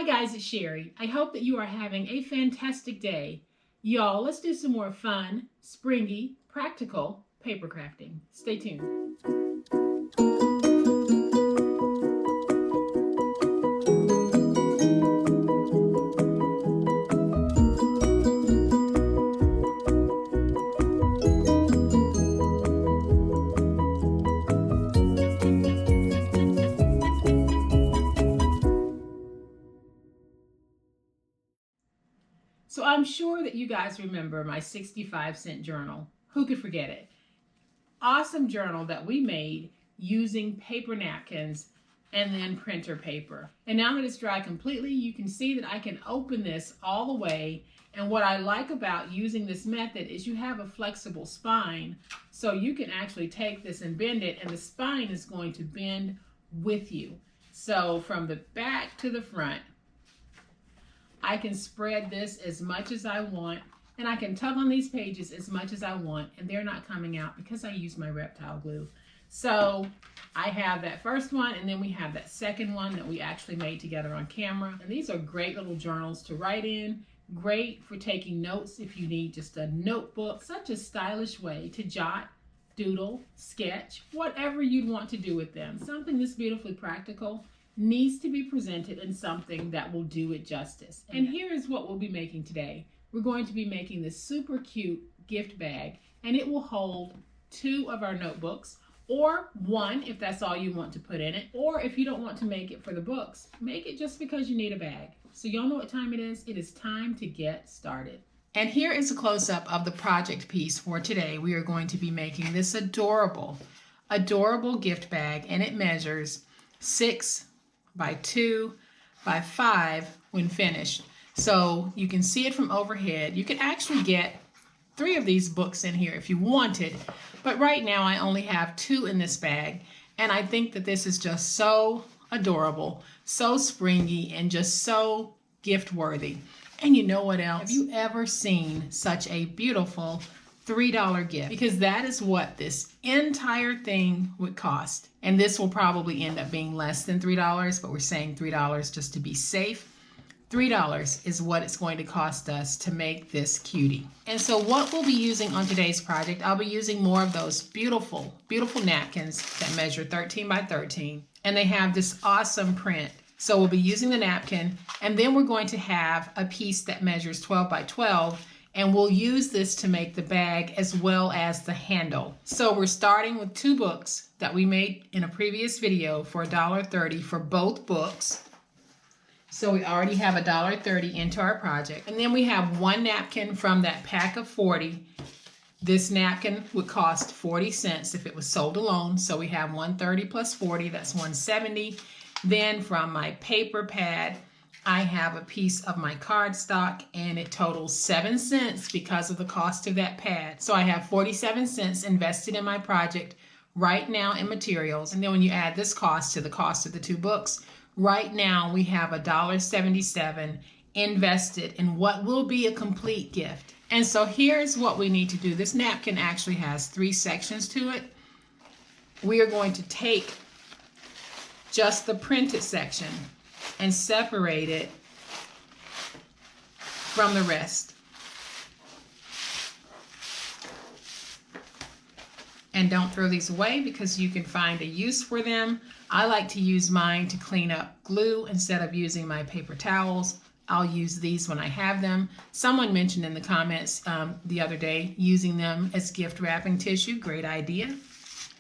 Hi guys, it's Sherry. I hope that you are having a fantastic day. Y'all, let's do some more fun, springy, practical paper crafting. Stay tuned. So I'm sure that you guys remember my 65-cent journal. Who could forget it? Awesome journal that we made using paper napkins and then printer paper. And now that it's dry completely, you can see that I can open this all the way. And what I like about using this method is you have a flexible spine, so you can actually take this and bend it, and the spine is going to bend with you. So from the back to the front, I can spread this as much as I want, and I can tug on these pages as much as I want, and they're not coming out because I use my Reptile Glue. So I have that first one, and then we have that second one that we actually made together on camera. And these are great little journals to write in, great for taking notes if you need just a notebook. Such a stylish way to jot, doodle, sketch, whatever you'd want to do with them. Something this beautifully practical needs to be presented in something that will do it justice. And here is what we'll be making today. We're going to be making this super cute gift bag, and it will hold 2 of our notebooks, or 1 if that's all you want to put in it, or if you don't want to make it for the books, make it just because you need a bag. So y'all know what time it is. It is time to get started. And here is a close-up of the project piece for today. We are going to be making this adorable gift bag, and it measures 6 by 2 by 5 when finished. So you can see it from overhead. You can actually get 3 of these books in here if you wanted, but right now I only have 2 in this bag, and I think that this is just so adorable, so springy, and just so gift worthy. And you know what else? Have you ever seen such a beautiful $3 gift? Because that is what this entire thing would cost. And this will probably end up being less than $3, but we're saying $3 just to be safe. $3 is what it's going to cost us to make this cutie. And so what we'll be using on today's project, I'll be using more of those beautiful, beautiful napkins that measure 13 by 13. And they have this awesome print. So we'll be using the napkin, and then we're going to have a piece that measures 12 by 12. And we'll use this to make the bag as well as the handle. So we're starting with 2 books that we made in a previous video for $1.30 for both books. So we already have $1.30 into our project. And then we have 1 napkin from that pack of 40. This napkin would cost 40 cents if it was sold alone. So we have 130 plus 40, that's 170. Then from my paper pad, I have a piece of my cardstock, and it totals 7 cents because of the cost of that pad. So I have 47 cents invested in my project right now in materials. And then when you add this cost to the cost of the 2 books, right now we have $1.77 invested in what will be a complete gift. And so here's what we need to do. This napkin actually has 3 sections to it. We are going to take just the printed section and separate it from the rest. And don't throw these away because you can find a use for them. I like to use mine to clean up glue instead of using my paper towels. I'll use these when I have them. Someone mentioned in the comments the other day using them as gift wrapping tissue. Great idea.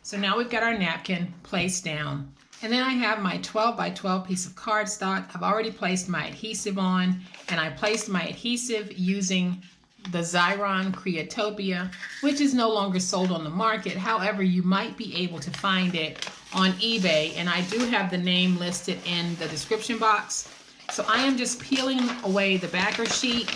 So now we've got our napkin placed down. And then I have my 12 by 12 piece of cardstock. I've already placed my adhesive on, and I placed my adhesive using the Xyron Creatopia, which is no longer sold on the market. However, you might be able to find it on eBay, and I do have the name listed in the description box. So I am just peeling away the backer sheet,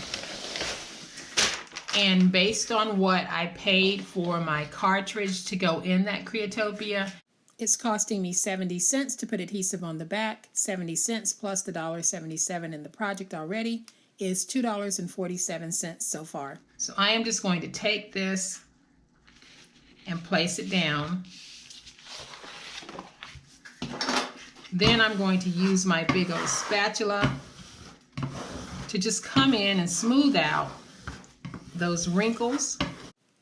and based on what I paid for my cartridge to go in that Creatopia, it's costing me 70 cents to put adhesive on the back. 70 cents plus the $1.77 in the project already is $2.47 so far. So I am just going to take this and place it down. Then I'm going to use my big old spatula to just come in and smooth out those wrinkles.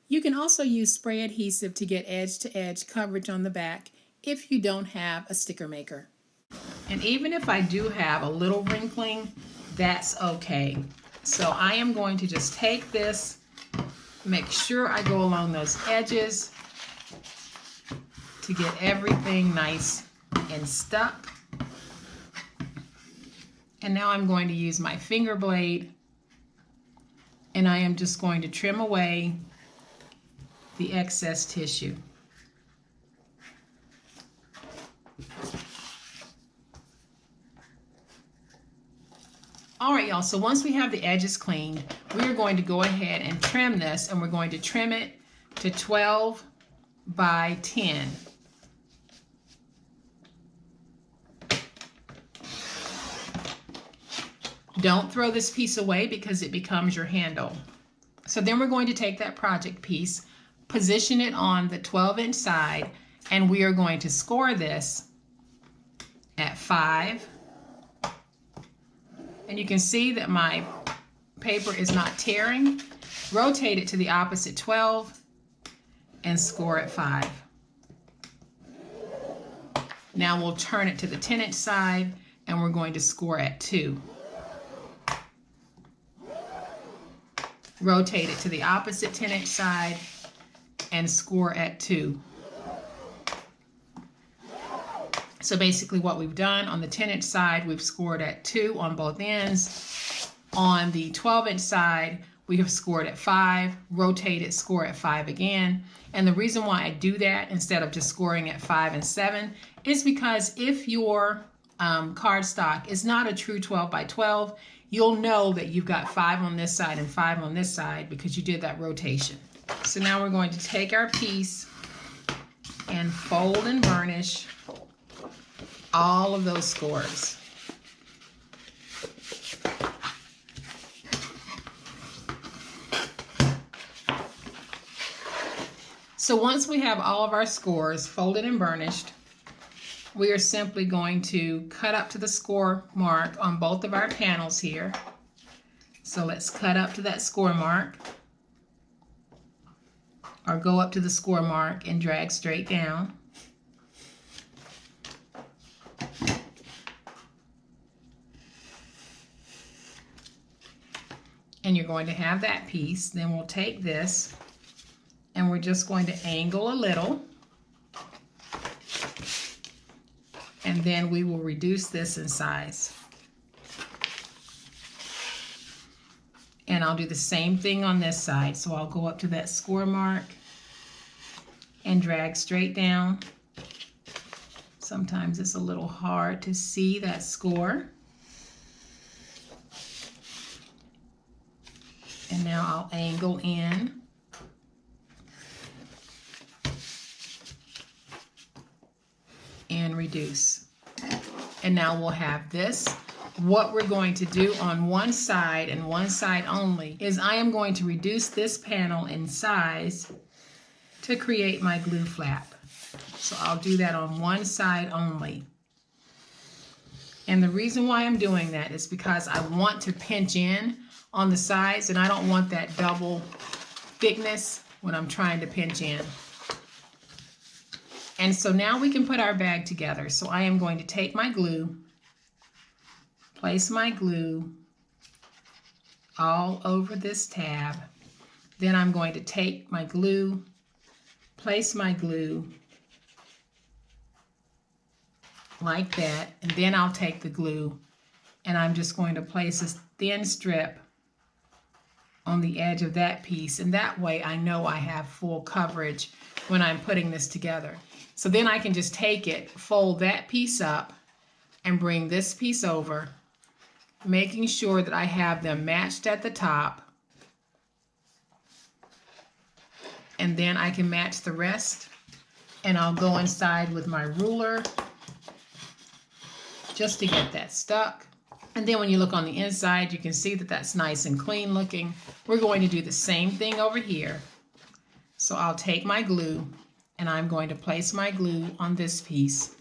You can also use spray adhesive to get edge-to-edge coverage on the back if you don't have a sticker maker. And even if I do have a little wrinkling, that's okay. So I am going to just take this, make sure I go along those edges to get everything nice and stuck. And now I'm going to use my finger blade, and I am just going to trim away the excess tissue. All right, y'all, so once we have the edges cleaned, we are going to go ahead and trim this, and we're going to trim it to 12 by 10. Don't throw this piece away because it becomes your handle. So then we're going to take that project piece, position it on the 12-inch side, and we are going to score this at 5. And you can see that my paper is not tearing. Rotate it to the opposite 12 and score at 5. Now we'll turn it to the 10-inch side, and we're going to score at 2. Rotate it to the opposite 10-inch side and score at 2. So basically what we've done on the 10-inch side, we've scored at 2 on both ends. On the 12-inch side, we have scored at 5, rotate it, score at 5 again. And the reason why I do that instead of just scoring at 5 and 7 is because if your cardstock is not a true 12 by 12, you'll know that you've got 5 on this side and 5 on this side because you did that rotation. So now we're going to take our piece and fold and burnish all of those scores. So once we have all of our scores folded and burnished, we are simply going to cut up to the score mark on both of our panels here. So let's cut up to that score mark, or go up to the score mark and drag straight down. And you're going to have that piece. Then we'll take this and we're just going to angle a little. And then we will reduce this in size. And I'll do the same thing on this side. So I'll go up to that score mark and drag straight down. Sometimes it's a little hard to see that score. And now I'll angle in. And reduce. And now we'll have this. What we're going to do on one side and one side only is I am going to reduce this panel in size to create my glue flap. So I'll do that on one side only. And the reason why I'm doing that is because I want to pinch in on the sides, and I don't want that double thickness when I'm trying to pinch in. And so now we can put our bag together. So I am going to take my glue, place my glue all over this tab. Then I'm going to take my glue, place my glue like that, and then I'll take the glue and I'm just going to place a thin strip on the edge of that piece, and that way I know I have full coverage when I'm putting this together. So then I can just take it, fold that piece up, and bring this piece over, making sure that I have them matched at the top, and then I can match the rest, and I'll go inside with my ruler just to get that stuck. And then when you look on the inside, you can see that that's nice and clean looking. We're going to do the same thing over here. So I'll take my glue and I'm going to place my glue on this piece.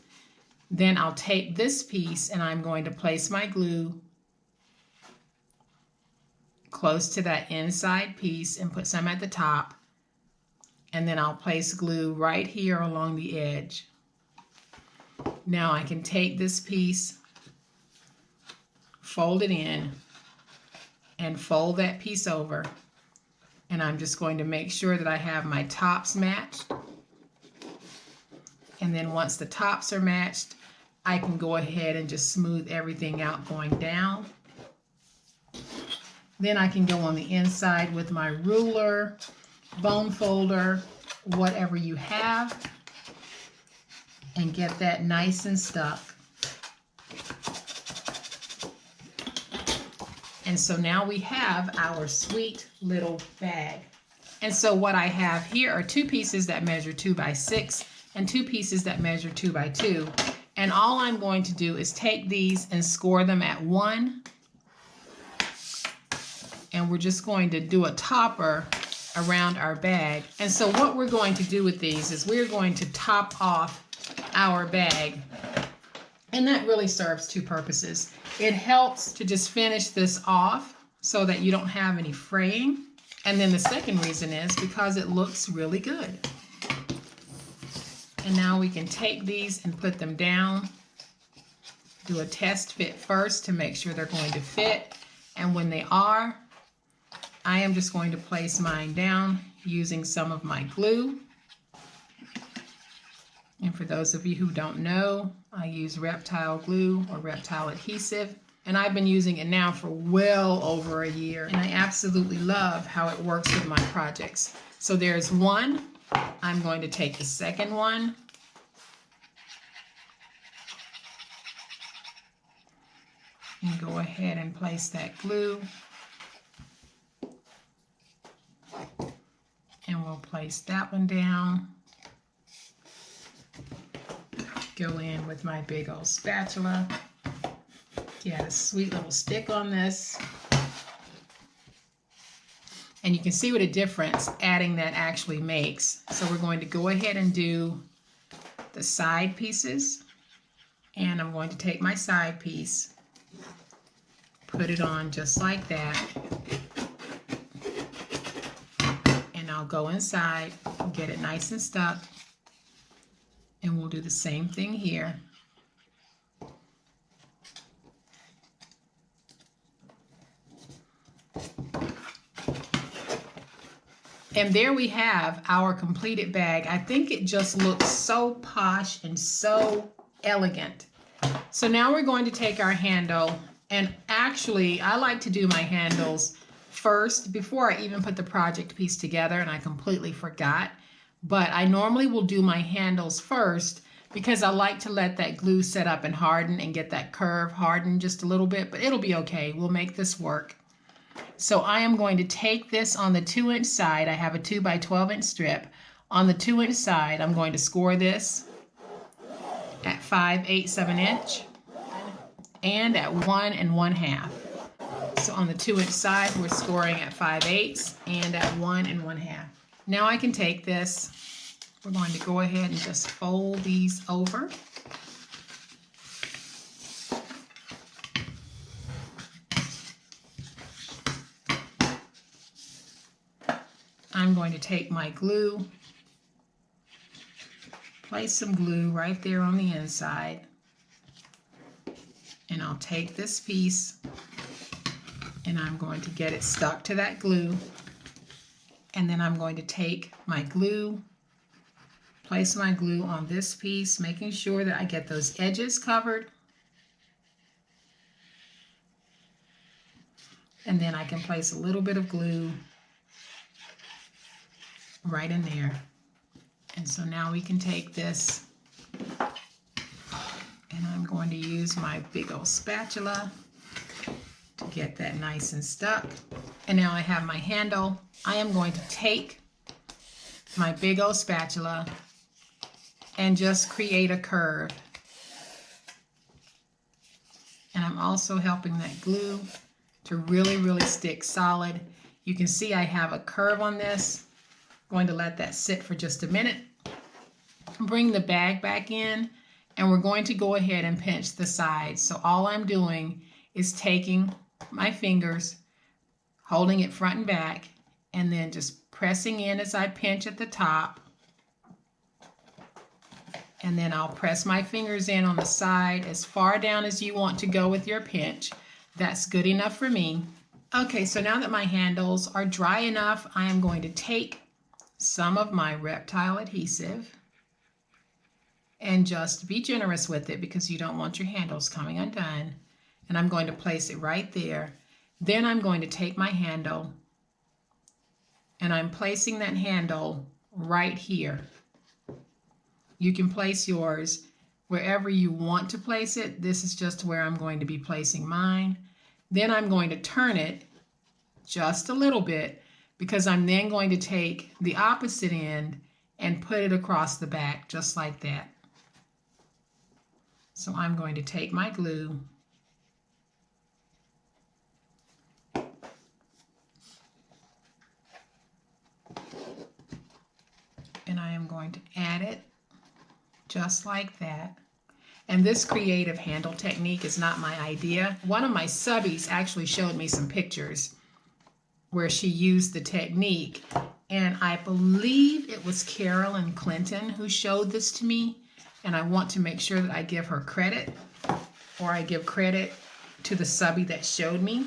Then I'll take this piece and I'm going to place my glue close to that inside piece and put some at the top. And then I'll place glue right here along the edge. Now I can take this piece, fold it in, and fold that piece over. And I'm just going to make sure that I have my tops matched. And then once the tops are matched, I can go ahead and just smooth everything out going down. Then I can go on the inside with my ruler, bone folder, whatever you have, and get that nice and stuck. And so now we have our sweet little bag. And so what I have here are 2 pieces that measure 2 by 6 and 2 pieces that measure 2 by 2. And all I'm going to do is take these and score them at 1. And we're just going to do a topper around our bag. And so what we're going to do with these is we're going to top off our bag. And that really serves 2 purposes. It helps to just finish this off so that you don't have any fraying. And then the second reason is because it looks really good. And now we can take these and put them down. Do a test fit first to make sure they're going to fit. And when they are, I am just going to place mine down using some of my glue. And for those of you who don't know, I use Reptile Glue or Reptile Adhesive, and I've been using it now for well over a year, and I absolutely love how it works with my projects. So there's one. I'm going to take the second one. And go ahead and place that glue. And we'll place that one down. Go in with my big old spatula. Get a sweet little stick on this. And you can see what a difference adding that actually makes. So we're going to go ahead and do the side pieces. And I'm going to take my side piece, put it on just like that. And I'll go inside and get it nice and stuck. And we'll do the same thing here. And there we have our completed bag. I think it just looks so posh and so elegant. So now we're going to take our handle, and actually I like to do my handles first before I even put the project piece together, and I completely forgot. But I normally will do my handles first because I like to let that glue set up and harden and get that curve hardened just a little bit, but it'll be okay. We'll make this work. So I am going to take this on the 2-inch side. I have a 2 by 12-inch strip. On the 2-inch side, I'm going to score this at 5/8 of an inch and at 1 1/2. So on the 2-inch side, we're scoring at 5/8 and at 1 1/2. Now I can take this, we're going to go ahead and just fold these over. I'm going to take my glue, place some glue right there on the inside, and I'll take this piece and I'm going to get it stuck to that glue. And then I'm going to take my glue, place my glue on this piece, making sure that I get those edges covered. And then I can place a little bit of glue right in there. And so now we can take this, and I'm going to use my big old spatula to get that nice and stuck. And now I have my handle. I am going to take my big old spatula and just create a curve. And I'm also helping that glue to really stick solid. You can see I have a curve on this. I'm going to let that sit for just a minute. Bring the bag back in, and we're going to go ahead and pinch the sides. So all I'm doing is taking my fingers, holding it front and back, and then just pressing in as I pinch at the top. And then I'll press my fingers in on the side as far down as you want to go with your pinch. That's good enough for me. Okay, so now that my handles are dry enough, I am going to take some of my Reptile adhesive and just be generous with it because you don't want your handles coming undone. And I'm going to place it right there. Then I'm going to take my handle and I'm placing that handle right here. You can place yours wherever you want to place it. This is just where I'm going to be placing mine. Then I'm going to turn it just a little bit because I'm then going to take the opposite end and put it across the back just like that. So I'm going to take my glue and I am going to add it just like that. And this creative handle technique is not my idea. One of my subbies actually showed me some pictures where she used the technique, and I believe it was Carolyn Clinton who showed this to me, and I want to make sure that I give her credit, or I give credit to the subby that showed me.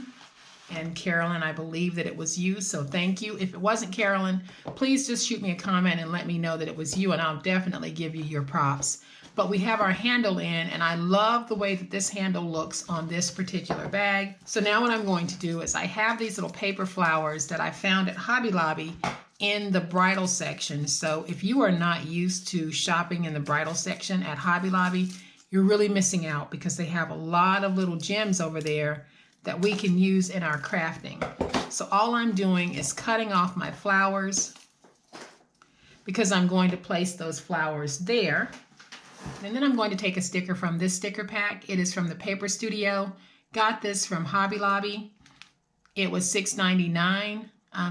And Carolyn, I believe that it was you, so thank you. If it wasn't Carolyn, please just shoot me a comment and let me know that it was you, and I'll definitely give you your props. But we have our handle in, and I love the way that this handle looks on this particular bag. So now what I'm going to do is I have these little paper flowers that I found at Hobby Lobby in the bridal section. So if you are not used to shopping in the bridal section at Hobby Lobby, you're really missing out because they have a lot of little gems over there that we can use in our crafting. So all I'm doing is cutting off my flowers because I'm going to place those flowers there. And then I'm going to take a sticker from this sticker pack. It is from the Paper Studio. Got this from Hobby Lobby. It was $6.99.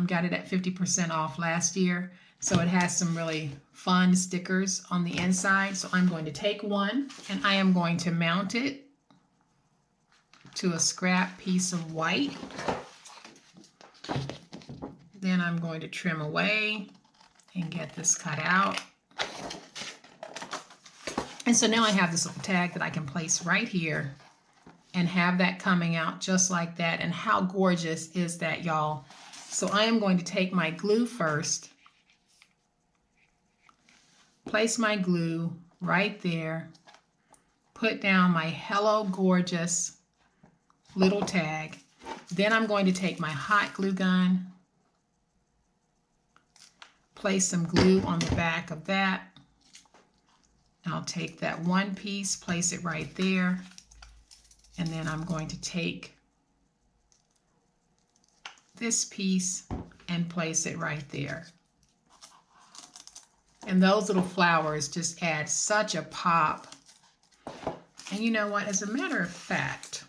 Got it at 50% off last year. So it has some really fun stickers on the inside. So I'm going to take one and I am going to mount it to a scrap piece of white. Then I'm going to trim away and get this cut out. And so now I have this little tag that I can place right here and have that coming out just like that. And how gorgeous is that, y'all? So I am going to take my glue first, place my glue right there, put down my Hello Gorgeous little tag. Then I'm going to take my hot glue gun, place some glue on the back of that. I'll take that one piece, place it right there, and then I'm going to take this piece and place it right there. And those little flowers just add such a pop. And you know what? As a matter of fact,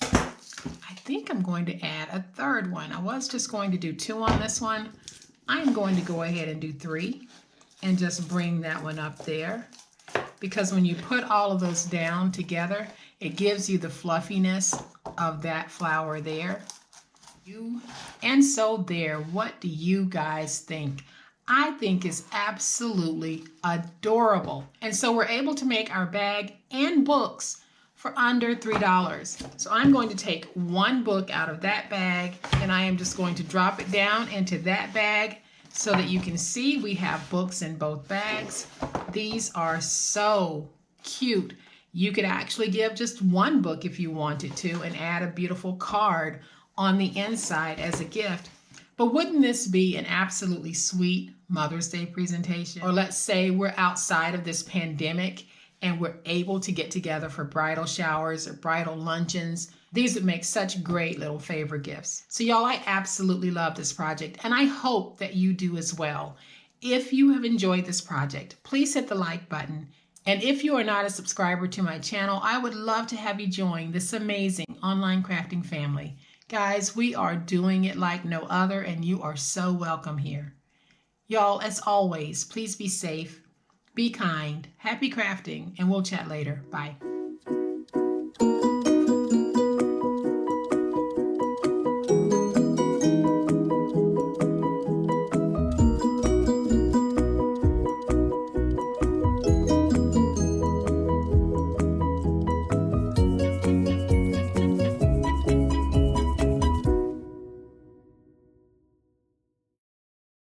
I think I'm going to add a third one. I was just going to do 2 on this one. I'm going to go ahead and do 3 and just bring that one up there. Because when you put all of those down together, it gives you the fluffiness of that flower there. And so there, what do you guys think? I think it's absolutely adorable. And so we're able to make our bag and books for under $3. So I'm going to take one book out of that bag and I am just going to drop it down into that bag so that you can see we have books in both bags. These are so cute. You could actually give just one book if you wanted to and add a beautiful card on the inside as a gift. But wouldn't this be an absolutely sweet Mother's Day presentation? Or let's say we're outside of this pandemic and we're able to get together for bridal showers or bridal luncheons. These would make such great little favor gifts. So y'all, I absolutely love this project and I hope that you do as well. If you have enjoyed this project, please hit the like button. And if you are not a subscriber to my channel, I would love to have you join this amazing online crafting family. Guys, we are doing it like no other and you are so welcome here. Y'all, as always, please be safe, be kind, happy crafting, and we'll chat later. Bye.